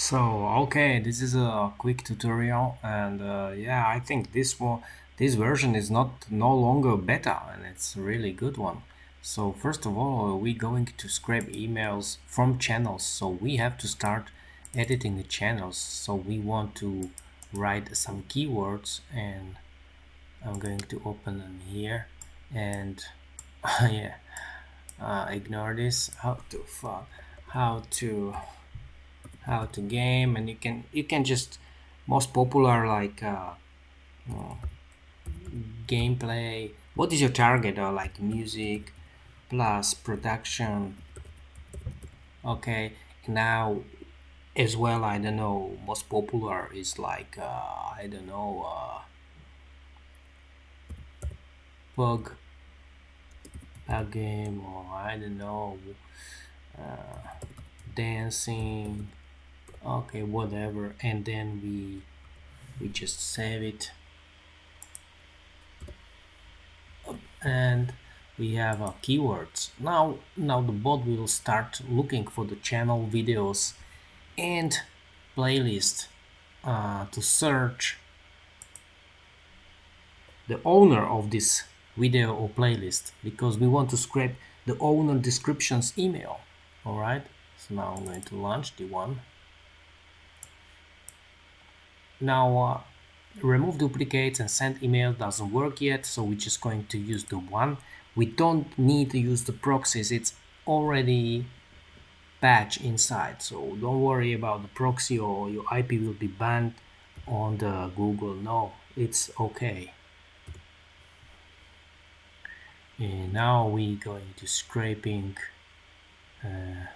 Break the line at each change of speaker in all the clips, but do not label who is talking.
Okay, this is a quick tutorial, and yeah, I think this version is no longer beta, and it's a really good one. So first of all, we're going to scrape emails from channels. So we have to start editing the channels. So we want to write some keywords, and I'm going to open them here, and yeah, ignore this. How to how to game, and you can just most popular like gameplay. What is your target, or like music plus production? Okay, now as well, I don't know, most popular is like I don't know, bug bug game, or I don't know, dancing. Okay, whatever, and then we just save it, and we have keywords. Now the bot will start looking for the channel videos and playlist to search the owner of this video or playlist, because we want to scrape the owner descriptions email. All right, so now I'm going to launch the one. Now remove duplicates and send email doesn't work yet, so we're just going to use the one. We don't need to use the proxies, it's already patch inside, so don't worry about the proxy or your IP will be banned on the Google. No, it's okay. And now we're going to scraping, and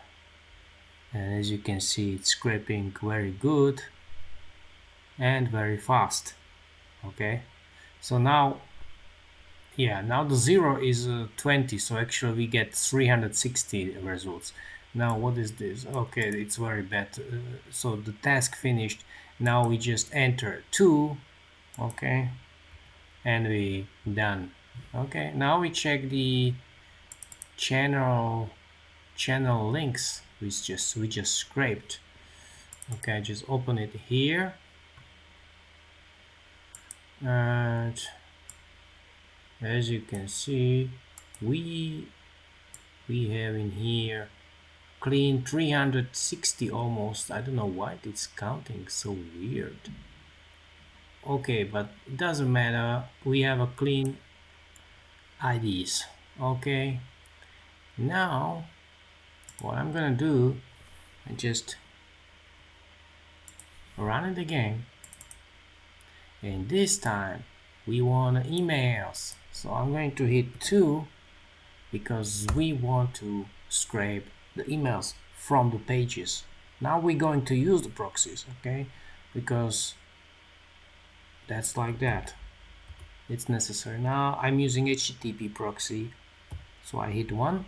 as you can see, it's scraping very good and very fast. Okay, so now, yeah, now the zero is 20, so actually we get 360 results. Now what is this? Okay, it's very bad. So the task finished. Now we just enter 2, okay, and we done. Okay, now we check the channel links we just scraped. Okay, just open it here, and as you can see, we have in here clean 360 almost. I don't know why it's counting so weird. Okay, but it doesn't matter, we have a clean IDs. Okay, now what I'm gonna do, I just run it again, and this time we want emails, so I'm going to hit 2 because we want to scrape the emails from the pages. Now we're going to use the proxies, okay, because that's like that, it's necessary. Now I'm using HTTP proxy, so I hit 1,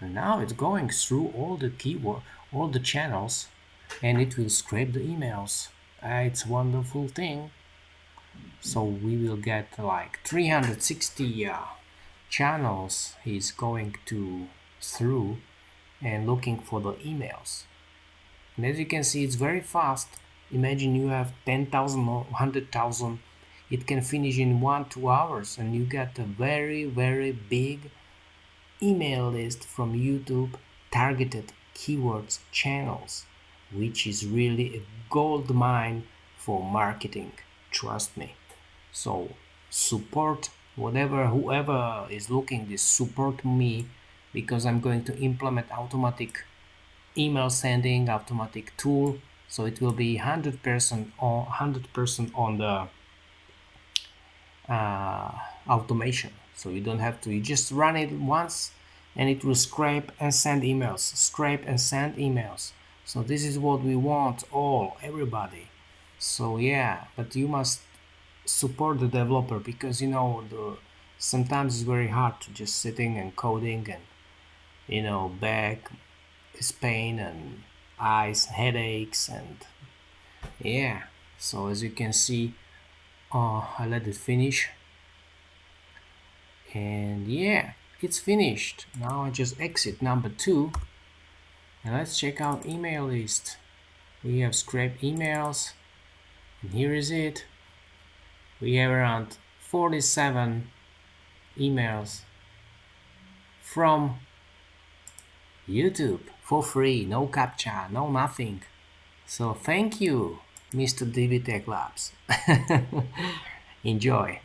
and now it's going through all the keyword, all the channels, and it will scrape the emails. It's a wonderful thing. So we will get like 360 channels he's going to through and looking for the emails. And as you can see, it's very fast. Imagine you have 10,000 or 100,000. It can finish in 1-2 hours, and you get a very big email list from YouTube targeted keywords channels, which is really a gold mine for marketing, trust me. So support whoever is looking this, support me, because I'm going to implement automatic email sending, automatic tool, so it will be 100% on the automation. So you don't have to, you just run it once and it will scrape and send emails, scrape and send emails. So this is what we want, everybody. So yeah, but you must support the developer, because sometimes it's very hard to just sitting and coding, and back is pain and eyes headaches, and yeah. So as you can see, I let it finish, and yeah, it's finished. Now I just exit number 2, And let's check out email list. We have scraped emails, and here is it. We have around 47 emails from YouTube for free, no captcha, no nothing. So thank you, Mr. DB Tech Labs. Enjoy.